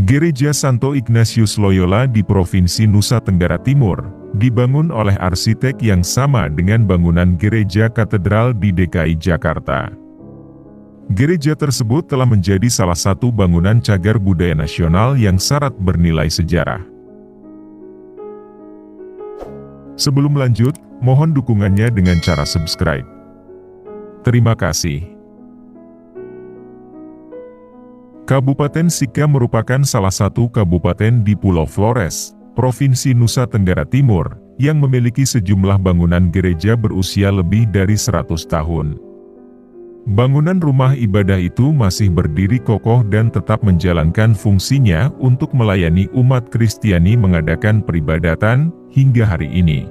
Gereja Santo Ignatius Loyola di Provinsi Nusa Tenggara Timur, dibangun oleh arsitek yang sama dengan bangunan gereja katedral di DKI Jakarta. Gereja tersebut telah menjadi salah satu bangunan cagar budaya nasional yang syarat bernilai sejarah. Sebelum lanjut, mohon dukungannya dengan cara subscribe. Terima kasih. Kabupaten Sika merupakan salah satu kabupaten di Pulau Flores, Provinsi Nusa Tenggara Timur, yang memiliki sejumlah bangunan gereja berusia lebih dari 100 tahun. Bangunan rumah ibadah itu masih berdiri kokoh dan tetap menjalankan fungsinya untuk melayani umat Kristiani mengadakan peribadatan hingga hari ini.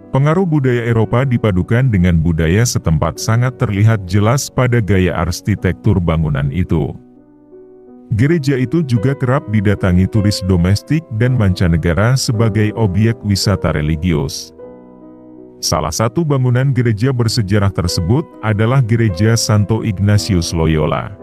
Pengaruh budaya Eropa dipadukan dengan budaya setempat sangat terlihat jelas pada gaya arsitektur bangunan itu. Gereja itu juga kerap didatangi turis domestik dan mancanegara sebagai objek wisata religius. Salah satu bangunan gereja bersejarah tersebut adalah Gereja Santo Ignatius Loyola.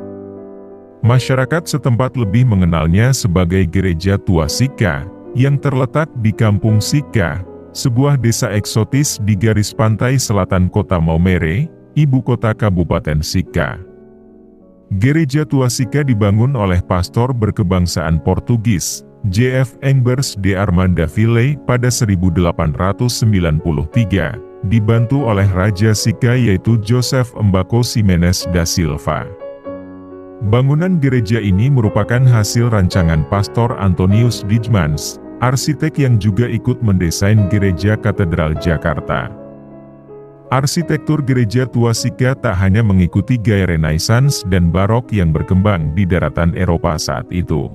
Masyarakat setempat lebih mengenalnya sebagai Gereja Tua Sika, yang terletak di Kampung Sika, sebuah desa eksotis di garis pantai selatan kota Maumere, ibu kota Kabupaten Sika. Gereja Tua Sika dibangun oleh pastor berkebangsaan Portugis, J.F. Engbers de Armanda Ville pada 1893, dibantu oleh Raja Sika yaitu Joseph Embako Ximenes da Silva. Bangunan gereja ini merupakan hasil rancangan Pastor Antonius Dijmans, arsitek yang juga ikut mendesain Gereja Katedral Jakarta. Arsitektur gereja Tua Sika tak hanya mengikuti gaya Renaissance dan Barok yang berkembang di daratan Eropa saat itu,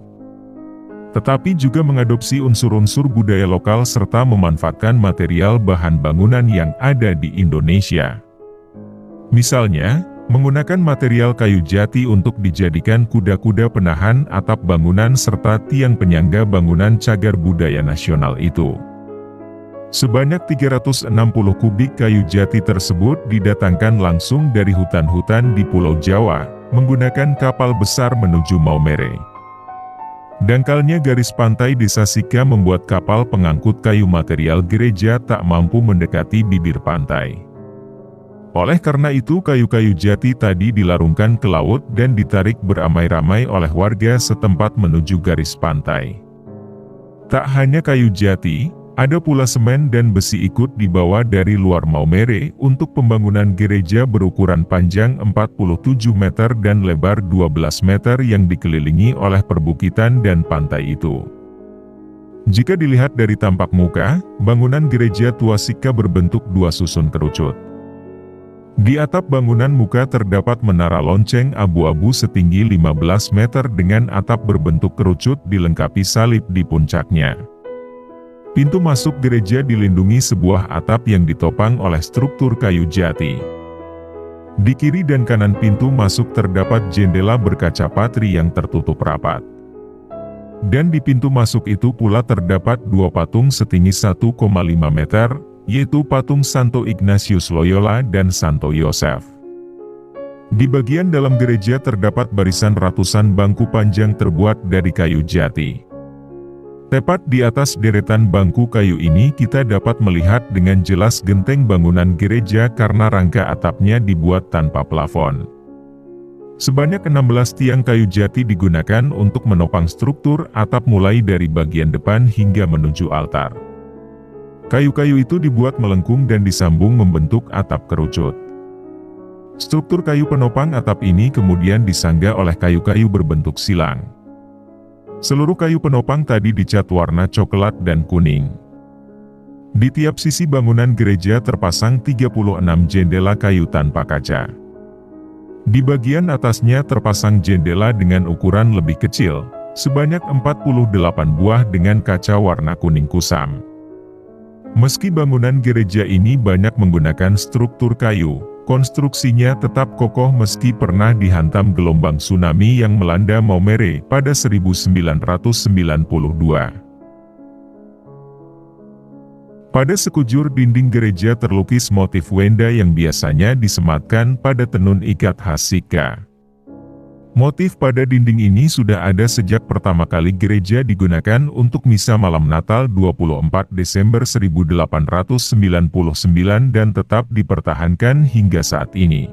tetapi juga mengadopsi unsur-unsur budaya lokal serta memanfaatkan material bahan bangunan yang ada di Indonesia. Misalnya, menggunakan material kayu jati untuk dijadikan kuda-kuda penahan atap bangunan serta tiang penyangga bangunan cagar budaya nasional itu. Sebanyak 360 kubik kayu jati tersebut didatangkan langsung dari hutan-hutan di Pulau Jawa, menggunakan kapal besar menuju Maumere. Dangkalnya garis pantai desa Sika membuat kapal pengangkut kayu material gereja tak mampu mendekati bibir pantai. Oleh karena itu kayu-kayu jati tadi dilarungkan ke laut dan ditarik beramai-ramai oleh warga setempat menuju garis pantai. Tak hanya kayu jati, ada pula semen dan besi ikut dibawa dari luar Maumere untuk pembangunan gereja berukuran panjang 47 meter dan lebar 12 meter yang dikelilingi oleh perbukitan dan pantai itu. Jika dilihat dari tampak muka, bangunan gereja Tua Sika berbentuk dua susun kerucut. Di atap bangunan muka terdapat menara lonceng abu-abu setinggi 15 meter dengan atap berbentuk kerucut dilengkapi salib di puncaknya. Pintu masuk gereja dilindungi sebuah atap yang ditopang oleh struktur kayu jati. Di kiri dan kanan pintu masuk terdapat jendela berkaca patri yang tertutup rapat. Dan di pintu masuk itu pula terdapat dua patung setinggi 1,5 meter, yaitu patung Santo Ignatius Loyola dan Santo Yosef. Di bagian dalam gereja terdapat barisan ratusan bangku panjang terbuat dari kayu jati. Tepat di atas deretan bangku kayu ini kita dapat melihat dengan jelas genteng bangunan gereja karena rangka atapnya dibuat tanpa plafon. Sebanyak 16 tiang kayu jati digunakan untuk menopang struktur atap mulai dari bagian depan hingga menuju altar. Kayu-kayu itu dibuat melengkung dan disambung membentuk atap kerucut. Struktur kayu penopang atap ini kemudian disanggah oleh kayu-kayu berbentuk silang. Seluruh kayu penopang tadi dicat warna coklat dan kuning. Di tiap sisi bangunan gereja terpasang 36 jendela kayu tanpa kaca. Di bagian atasnya terpasang jendela dengan ukuran lebih kecil, sebanyak 48 buah dengan kaca warna kuning kusam. Meski bangunan gereja ini banyak menggunakan struktur kayu, konstruksinya tetap kokoh meski pernah dihantam gelombang tsunami yang melanda Maumere pada 1992. Pada sekujur dinding gereja terlukis motif wenda yang biasanya disematkan pada tenun ikat khas Sika. Motif pada dinding ini sudah ada sejak pertama kali gereja digunakan untuk misa malam Natal 24 Desember 1899 dan tetap dipertahankan hingga saat ini.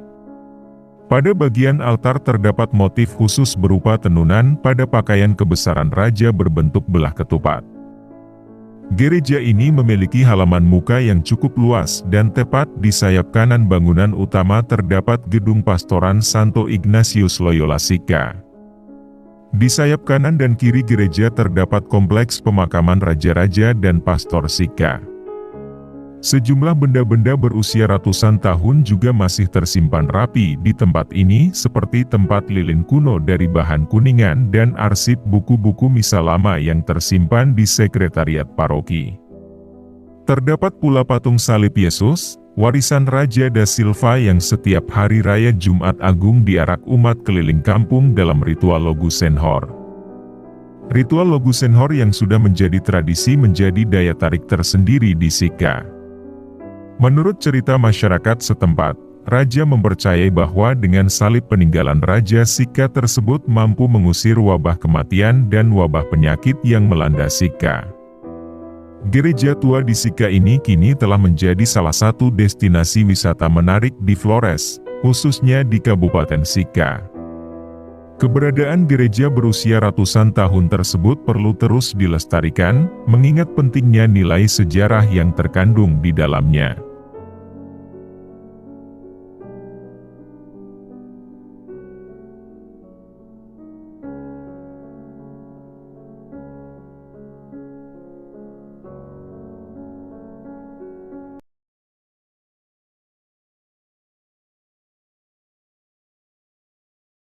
Pada bagian altar terdapat motif khusus berupa tenunan pada pakaian kebesaran raja berbentuk belah ketupat. Gereja ini memiliki halaman muka yang cukup luas dan tepat di sayap kanan bangunan utama terdapat gedung pastoran Santo Ignatius Loyola Sica. Di sayap kanan dan kiri gereja terdapat kompleks pemakaman raja-raja dan pastor Sica. Sejumlah benda-benda berusia ratusan tahun juga masih tersimpan rapi di tempat ini seperti tempat lilin kuno dari bahan kuningan dan arsip buku-buku misa lama yang tersimpan di sekretariat paroki. Terdapat pula patung salib Yesus, warisan Raja da Silva yang setiap hari raya Jumat Agung diarak umat keliling kampung dalam ritual Logu Senhor. Ritual Logu Senhor yang sudah menjadi tradisi menjadi daya tarik tersendiri di Sica. Menurut cerita masyarakat setempat, Raja mempercayai bahwa dengan salib peninggalan Raja Sica tersebut mampu mengusir wabah kematian dan wabah penyakit yang melanda Sica. Gereja tua di Sica ini kini telah menjadi salah satu destinasi wisata menarik di Flores, khususnya di Kabupaten Sica. Keberadaan gereja berusia ratusan tahun tersebut perlu terus dilestarikan, mengingat pentingnya nilai sejarah yang terkandung di dalamnya.